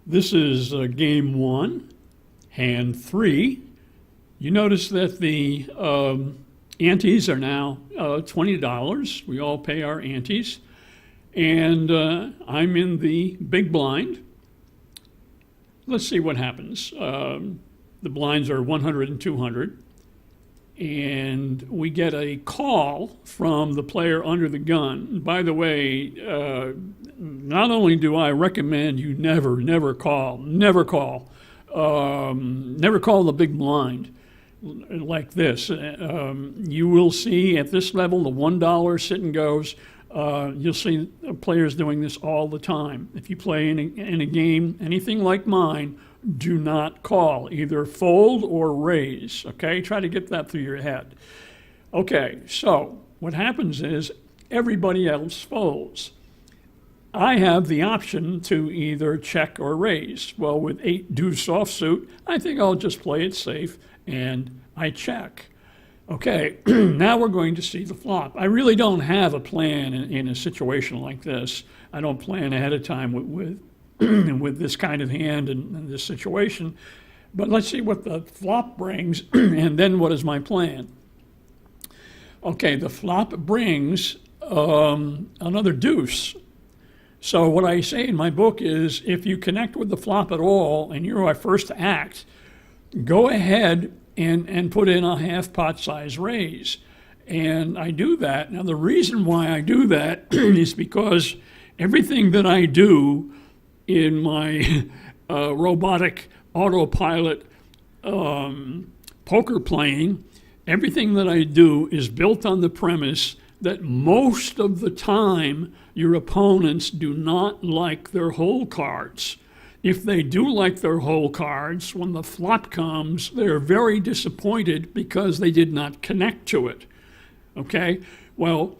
This is game one, hand three. You notice that the antes are now $20. We all pay our antes. And I'm in the big blind. Let's see what happens. The blinds are 100 and 200. And we get a call from the player under the gun. By the way, not only do I recommend you never call the big blind like this. You will see at this level the $1 sit and goes. You'll see players doing this all the time. If you play in a game, anything like mine, do not call. Either fold or raise, okay? Try to get that through your head. Okay, so what happens is everybody else folds. I have the option to either check or raise. Well, with 8 deuce offsuit, I think I'll just play it safe and I check. Okay, now we're going to see the flop. I really don't have a plan in a situation like this. I don't plan ahead of time with with this kind of hand and this situation. But let's see what the flop brings, and then what is my plan? Okay, the flop brings another deuce. So what I say in my book is, if you connect with the flop at all and you're our first to act, go ahead and put in a half pot size raise. And I do that. Now, the reason why I do that is because everything that I do in my robotic autopilot poker playing, everything that I do is built on the premise that most of the time your opponents do not like their hole cards. If they do like their hole cards, when the flop comes, they're very disappointed because they did not connect to it. Okay? Well,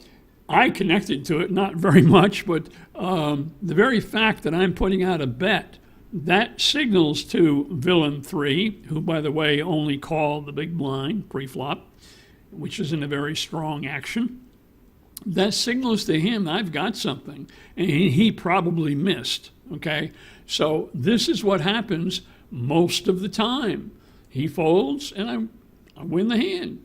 I connected to it, not very much, but the very fact that I'm putting out a bet, that signals to villain 3, who, by the way, only called the big blind pre-flop, which isn't a very strong action. That signals to him I've got something, and he probably missed, okay? So this is what happens most of the time. He folds, and I win the hand.